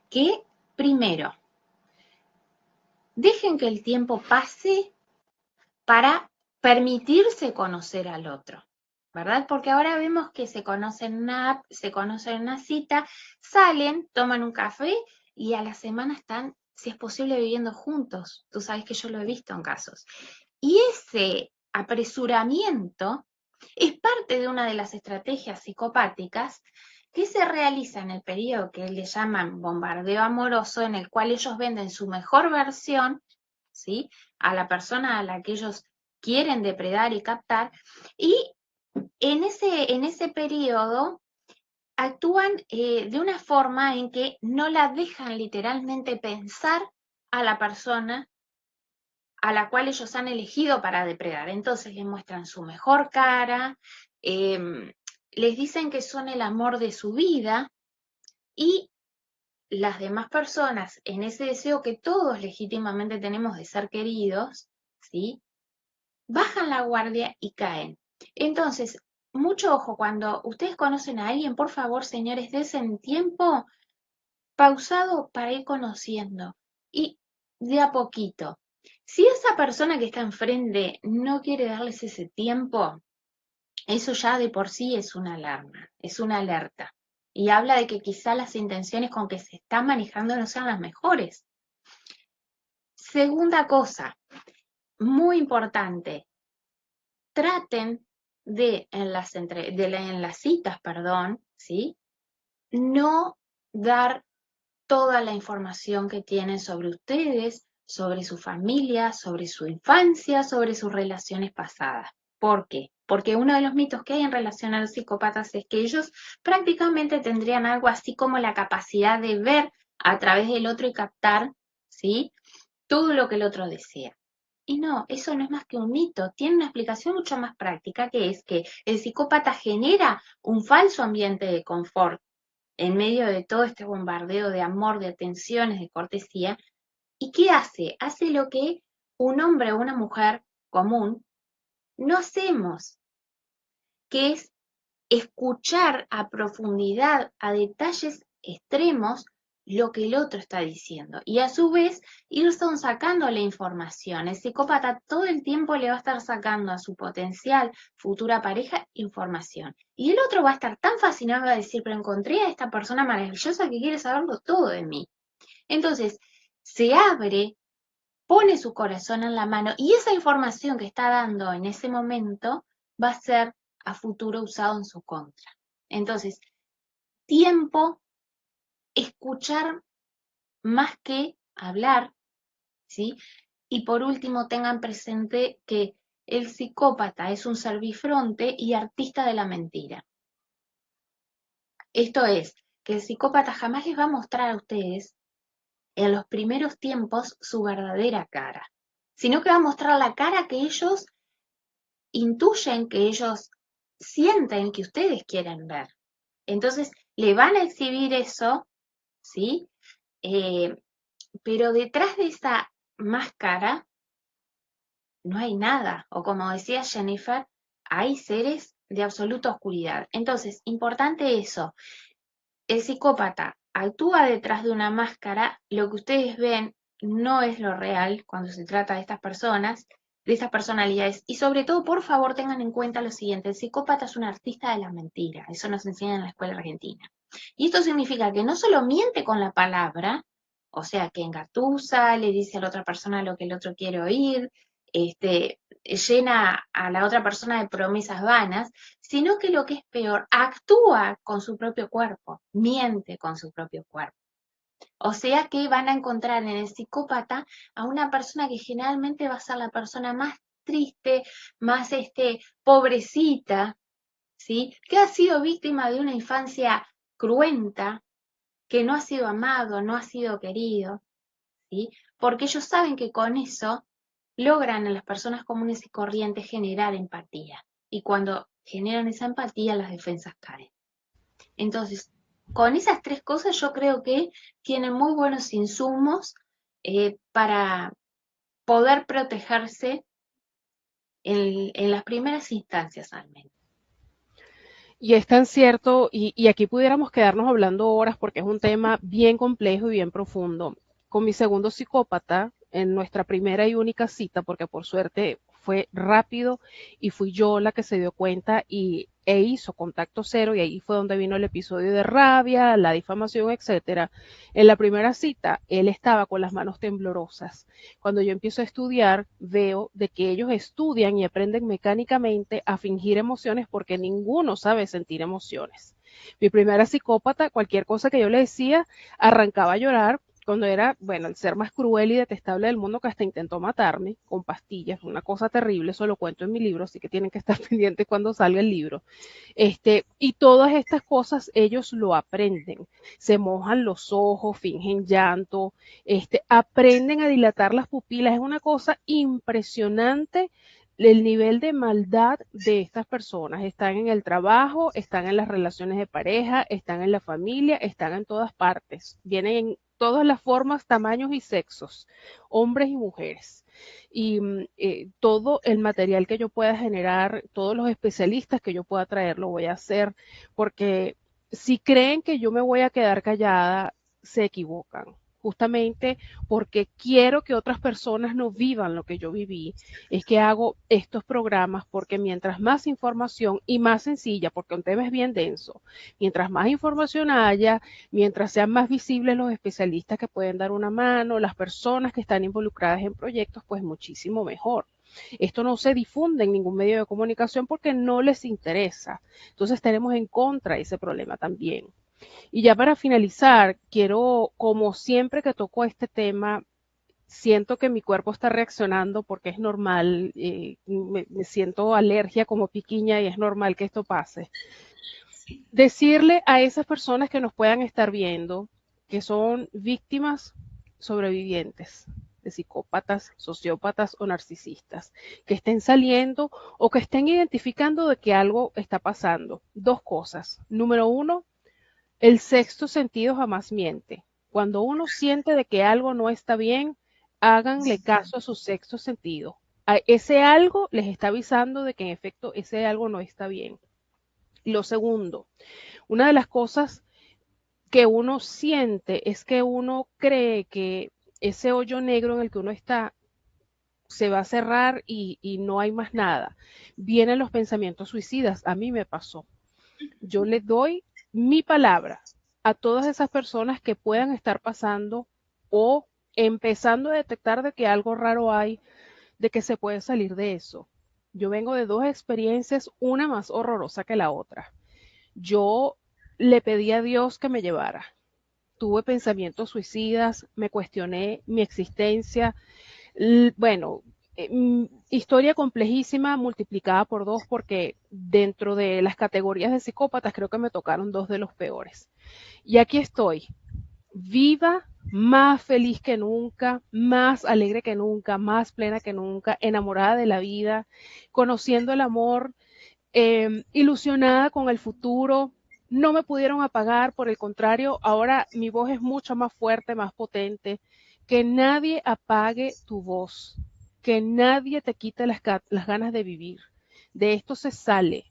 que primero dejen que el tiempo pase para permitirse conocer al otro, ¿verdad? Porque ahora vemos que se conocen en una app, se conocen en una cita, salen, toman un café y a la semana están, si es posible, viviendo juntos. Tú sabes que yo lo he visto en casos. Y ese apresuramiento es parte de una de las estrategias psicopáticas que se realiza en el periodo que le llaman bombardeo amoroso, en el cual ellos venden su mejor versión, ¿sí? A la persona a la que ellos quieren depredar y captar, y en ese periodo actúan de una forma en que no la dejan literalmente pensar a la persona a la cual ellos han elegido para depredar. Entonces les muestran su mejor cara, les dicen que son el amor de su vida y las demás personas, en ese deseo que todos legítimamente tenemos de ser queridos, ¿sí? Bajan la guardia y caen. Entonces, mucho ojo, cuando ustedes conocen a alguien, por favor, señores, desen tiempo pausado para ir conociendo y de a poquito. Si esa persona que está enfrente no quiere darles ese tiempo, eso ya de por sí es una alarma, es una alerta. Y habla de que quizá las intenciones con que se están manejando no sean las mejores. Segunda cosa, muy importante, traten de en las citas, perdón, ¿sí? No dar toda la información que tienen sobre ustedes, sobre su familia, sobre su infancia, sobre sus relaciones pasadas. ¿Por qué? Porque uno de los mitos que hay en relación a los psicópatas es que ellos prácticamente tendrían algo así como la capacidad de ver a través del otro y captar, ¿sí? Todo lo que el otro desea. Y no, eso no es más que un mito. Tiene una explicación mucho más práctica, que es que el psicópata genera un falso ambiente de confort en medio de todo este bombardeo de amor, de atenciones, de cortesía. ¿Y qué hace? Hace lo que un hombre o una mujer común no hacemos, que es escuchar a profundidad, a detalles extremos, lo que el otro está diciendo. Y a su vez, ir sacando la información. El psicópata todo el tiempo le va a estar sacando a su potencial futura pareja información. Y el otro va a estar tan fascinado, va a decir, pero encontré a esta persona maravillosa que quiere saberlo todo de mí. Entonces, se abre, pone su corazón en la mano y esa información que está dando en ese momento va a ser a futuro usado en su contra. Entonces, tiempo, escuchar más que hablar, ¿sí? Y por último, tengan presente que el psicópata es un servifronte y artista de la mentira. Esto es, que el psicópata jamás les va a mostrar a ustedes en los primeros tiempos su verdadera cara, sino que va a mostrar la cara que ellos intuyen, que ellos sienten que ustedes quieren ver. Entonces, le van a exhibir eso, ¿sí? Eh, pero detrás de esa máscara no hay nada, o como decía Jennifer, hay seres de absoluta oscuridad. Entonces, importante eso, el psicópata actúa detrás de una máscara, lo que ustedes ven no es lo real cuando se trata de estas personas, de estas personalidades, y sobre todo, por favor, tengan en cuenta lo siguiente, el psicópata es un artista de la mentira, eso nos enseña en la escuela argentina. Y esto significa que no solo miente con la palabra, o sea, que engatusa, le dice a la otra persona lo que el otro quiere oír, llena a la otra persona de promesas vanas, sino que lo que es peor, actúa con su propio cuerpo, miente con su propio cuerpo. O sea que van a encontrar en el psicópata a una persona que generalmente va a ser la persona más triste, más pobrecita, ¿sí? Que ha sido víctima de una infancia cruenta, que no ha sido amado, no ha sido querido, ¿sí? Porque ellos saben que con eso logran en las personas comunes y corrientes generar empatía. Y cuando generan esa empatía, las defensas caen. Entonces, con esas tres cosas yo creo que tienen muy buenos insumos para poder protegerse en las primeras instancias al menos. Y es tan cierto, y aquí pudiéramos quedarnos hablando horas porque es un tema bien complejo y bien profundo. Con mi segundo psicópata, en nuestra primera y única cita, porque por suerte fue rápido y fui yo la que se dio cuenta e hizo contacto cero y ahí fue donde vino el episodio de rabia, la difamación, etcétera. En la primera cita, él estaba con las manos temblorosas. Cuando yo empiezo a estudiar, veo de que ellos estudian y aprenden mecánicamente a fingir emociones porque ninguno sabe sentir emociones. Mi primera psicópata, cualquier cosa que yo le decía, arrancaba a llorar cuando era, bueno, el ser más cruel y detestable del mundo, que hasta intentó matarme con pastillas, una cosa terrible, eso lo cuento en mi libro, así que tienen que estar pendientes cuando salga el libro. Y todas estas cosas ellos lo aprenden, se mojan los ojos, fingen llanto, aprenden a dilatar las pupilas, es una cosa impresionante el nivel de maldad de estas personas. Están en el trabajo, están en las relaciones de pareja, están en la familia, están en todas partes. Vienen en todas las formas, tamaños y sexos, hombres y mujeres. Y todo el material que yo pueda generar, todos los especialistas que yo pueda traer, lo voy a hacer, porque si creen que yo me voy a quedar callada, se equivocan. Justamente porque quiero que otras personas no vivan lo que yo viví, es que hago estos programas, porque mientras más información y más sencilla, porque un tema es bien denso, mientras más información haya, mientras sean más visibles los especialistas que pueden dar una mano, las personas que están involucradas en proyectos, pues muchísimo mejor. Esto no se difunde en ningún medio de comunicación porque no les interesa. Entonces tenemos en contra ese problema también. Y ya para finalizar, quiero, como siempre que toco este tema, siento que mi cuerpo está reaccionando porque es normal, me siento alergia como piquiña y es normal que esto pase. Decirle a esas personas que nos puedan estar viendo que son víctimas sobrevivientes de psicópatas, sociópatas o narcisistas, que estén saliendo o que estén identificando de que algo está pasando. Dos cosas. Número uno, el sexto sentido jamás miente. Cuando uno siente de que algo no está bien, háganle caso a su sexto sentido. A ese algo les está avisando de que en efecto ese algo no está bien. Lo segundo, una de las cosas que uno siente es que uno cree que ese hoyo negro en el que uno está se va a cerrar y no hay más nada. Vienen los pensamientos suicidas. A mí me pasó. Yo le doy mi palabra a todas esas personas que puedan estar pasando o empezando a detectar de que algo raro hay, de que se puede salir de eso. Yo vengo de dos experiencias, una más horrorosa que la otra. Yo le pedí a Dios que me llevara. Tuve pensamientos suicidas, me cuestioné mi existencia. Bueno, historia complejísima multiplicada por dos porque dentro de las categorías de psicópatas creo que me tocaron dos de los peores. Y aquí estoy, viva, más feliz que nunca, más alegre que nunca, más plena que nunca, enamorada de la vida, conociendo el amor, ilusionada con el futuro. No me pudieron apagar, por el contrario, ahora mi voz es mucho más fuerte, más potente. Que nadie apague tu voz, que nadie te quite las ganas de vivir. De esto se sale,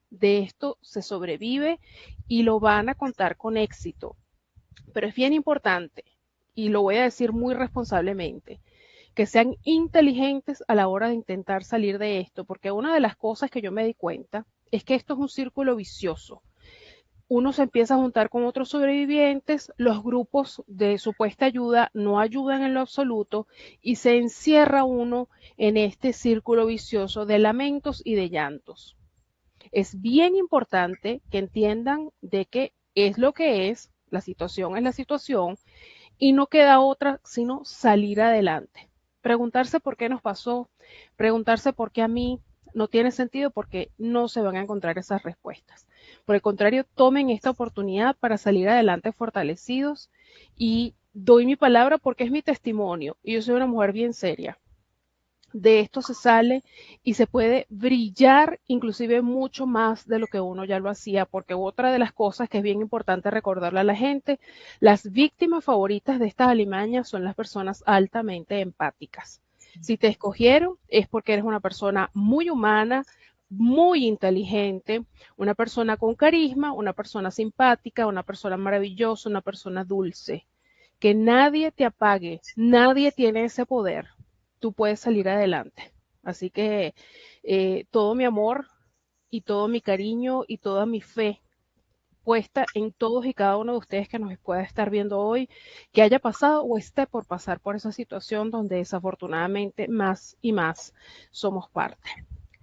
de esto se sobrevive y lo van a contar con éxito. Pero es bien importante, y lo voy a decir muy responsablemente, que sean inteligentes a la hora de intentar salir de esto, porque una de las cosas que yo me di cuenta es que esto es un círculo vicioso. Uno se empieza a juntar con otros sobrevivientes, los grupos de supuesta ayuda no ayudan en lo absoluto y se encierra uno en este círculo vicioso de lamentos y de llantos. Es bien importante que entiendan de que es lo que es la situación y no queda otra sino salir adelante. Preguntarse por qué nos pasó, preguntarse por qué a mí no tiene sentido porque no se van a encontrar esas respuestas. Por el contrario, tomen esta oportunidad para salir adelante fortalecidos y doy mi palabra porque es mi testimonio y yo soy una mujer bien seria. De esto se sale y se puede brillar inclusive mucho más de lo que uno ya lo hacía, porque otra de las cosas que es bien importante recordarle a la gente, las víctimas favoritas de estas alimañas son las personas altamente empáticas. Si te escogieron es porque eres una persona muy humana, muy inteligente, una persona con carisma, una persona simpática, una persona maravillosa, una persona dulce. Que nadie te apague, nadie tiene ese poder, tú puedes salir adelante. Así que todo mi amor y todo mi cariño y toda mi fe puesta en todos y cada uno de ustedes que nos pueda estar viendo hoy, que haya pasado o esté por pasar por esa situación donde desafortunadamente más y más somos parte.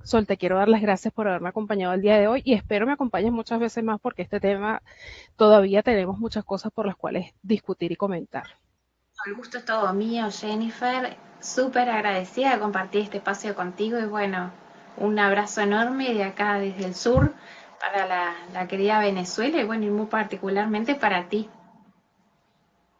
Sol, te quiero dar las gracias por haberme acompañado el día de hoy y espero me acompañes muchas veces más porque este tema todavía tenemos muchas cosas por las cuales discutir y comentar. El gusto es todo mío, Jennifer. Súper agradecida de compartir este espacio contigo y bueno, un abrazo enorme de acá desde el sur para la querida Venezuela y bueno, y muy particularmente para ti.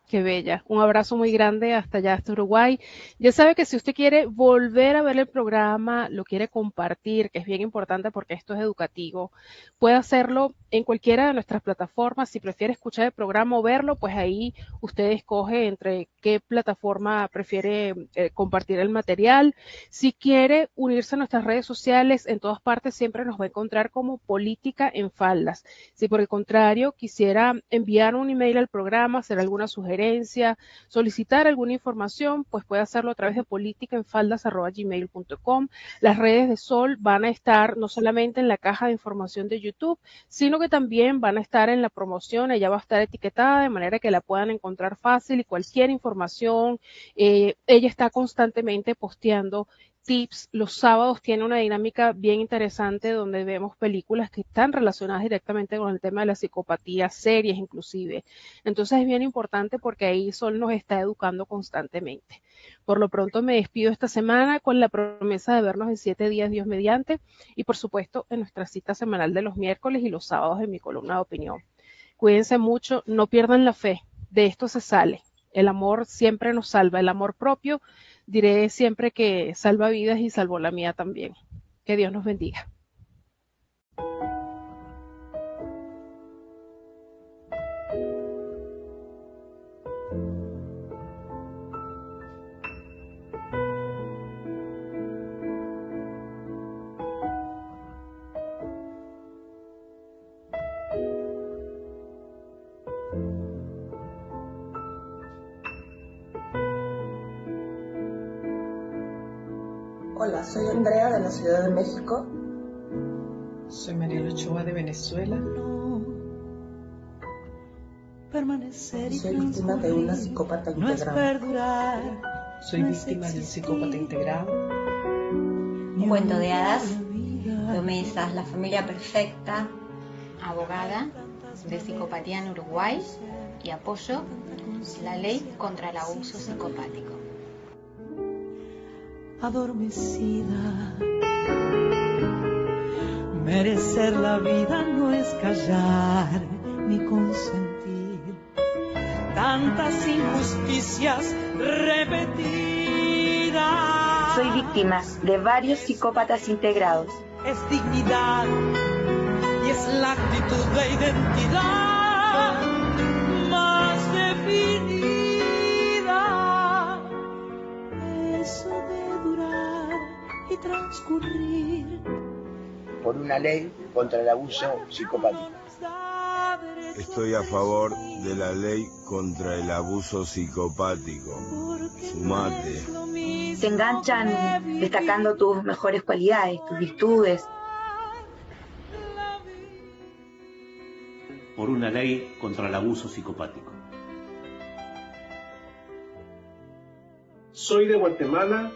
Qué bella. Un abrazo muy grande hasta allá, hasta Uruguay. Ya sabe que si usted quiere volver a ver el programa, lo quiere compartir, que es bien importante porque esto es educativo, puede hacerlo en cualquiera de nuestras plataformas. Si prefiere escuchar el programa o verlo, pues ahí usted escoge entre qué plataforma prefiere compartir el material. Si quiere unirse a nuestras redes sociales, en todas partes siempre nos va a encontrar como Política en Faldas. Si por el contrario quisiera enviar un email al programa, hacer alguna sugerencia, solicitar alguna información, pues puede hacerlo a través de politicaenfaldas@gmail.com. Las redes de Sol van a estar no solamente en la caja de información de YouTube, sino que también van a estar en la promoción. Ella va a estar etiquetada de manera que la puedan encontrar fácil y cualquier información. Ella está constantemente posteando tips. Los sábados tiene una dinámica bien interesante donde vemos películas que están relacionadas directamente con el tema de la psicopatía, series inclusive. Entonces es bien importante porque ahí Sol nos está educando constantemente. Por lo pronto me despido esta semana con la promesa de vernos en 7 días, Dios mediante, y por supuesto en nuestra cita semanal de los miércoles y los sábados en mi columna de opinión. Cuídense mucho, no pierdan la fe, de esto se sale. El amor siempre nos salva, el amor propio diré siempre que salva vidas y salvó la mía también. Que Dios nos bendiga. Hola, soy Andrea de la Ciudad de México. Soy María Ochoa de Venezuela. Soy víctima de una psicópata integrada. Soy víctima de un psicópata integrado. Un cuento de hadas, promesas, la familia perfecta. Abogada de psicopatía en Uruguay y apoyo la ley contra el abuso psicopático. Adormecida, merecer la vida no es callar ni consentir tantas injusticias repetidas. Soy víctima de varios psicópatas integrados. Es dignidad y es la actitud de identidad más definida. Eso de durar y transcurrir. Por una ley contra el abuso psicopático. Estoy a favor de la ley contra el abuso psicopático. Sumate. Se enganchan destacando tus mejores cualidades, tus virtudes. Por una ley contra el abuso psicopático. Soy de Guatemala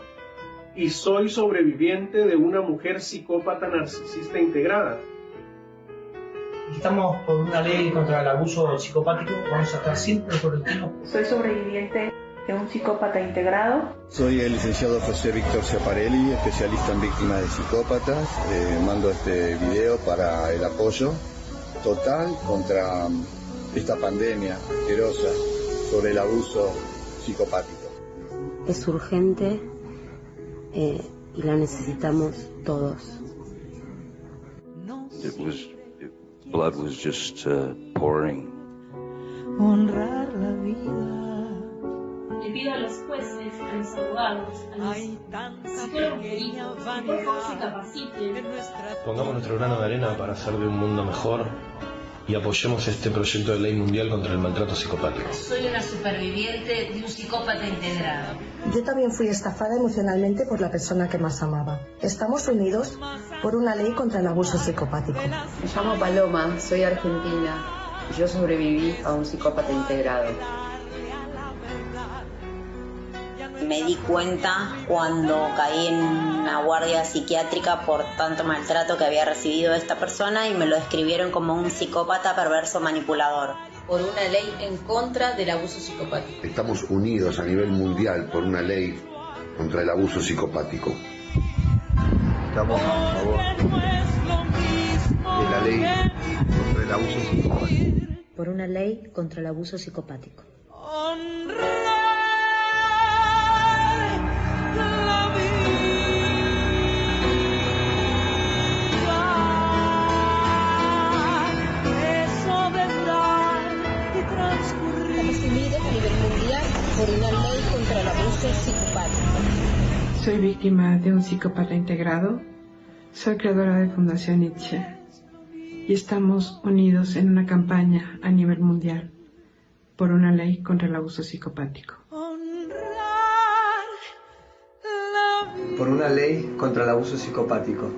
y soy sobreviviente de una mujer psicópata narcisista integrada. Estamos por una ley contra el abuso psicopático, vamos a estar siempre por el tema. Soy sobreviviente de un psicópata integrado. Soy el licenciado José Víctor Ciaparelli, especialista en víctimas de psicópatas. Mando este video para el apoyo total contra esta pandemia asquerosa sobre el abuso psicopático. Es urgente y la necesitamos todos. Blood was just pouring. Honrar la vida. Le pido a los jueces, a los abogados, a los psicólogos jurídicos que por favor se capaciten. Pongamos nuestro grano de arena para hacer de un mundo mejor y apoyemos este proyecto de ley mundial contra el maltrato psicopático. Soy una superviviente de un psicópata integrado. Yo también fui estafada emocionalmente por la persona que más amaba. Estamos unidos por una ley contra el abuso psicopático. Me llamo Paloma, soy argentina. Yo sobreviví a un psicópata integrado. Me di cuenta cuando caí en una guardia psiquiátrica por tanto maltrato que había recibido esta persona y me lo describieron como un psicópata perverso manipulador. Por una ley en contra del abuso psicopático. Estamos unidos a nivel mundial por una ley contra el abuso psicopático. Estamos a favor de la ley contra el abuso psicopático. Por una ley contra el abuso psicopático. Por una ley contra el abuso psicopático. Soy víctima de un psicópata integrado. Soy creadora de Fundación Nietzsche. Y estamos unidos en una campaña a nivel mundial por una ley contra el abuso psicopático. Por una ley contra el abuso psicopático.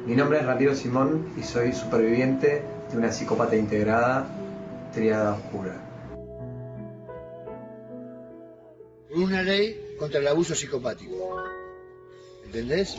Mi nombre es Ramiro Simón y soy superviviente de una psicópata integrada, Tríada Oscura. Una ley contra el abuso psicopático. ¿Entendés?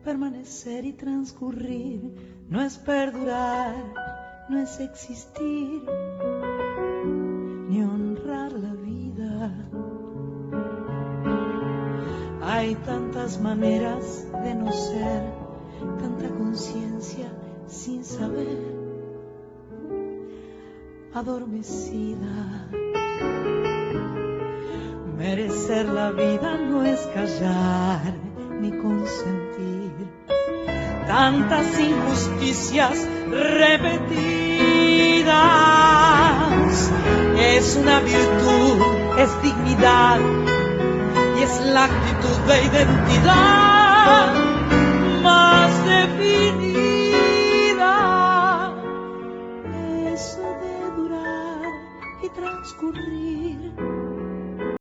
Permanecer y transcurrir no es perdurar, no es existir, ni honrar la vida. Hay tantas maneras de no ser, tanta conciencia sin saber, adormecida. Merecer la vida no es callar ni consentir tantas injusticias repetidas. Es una virtud, es dignidad y es la actitud de identidad más definida. Eso de durar y transcurrir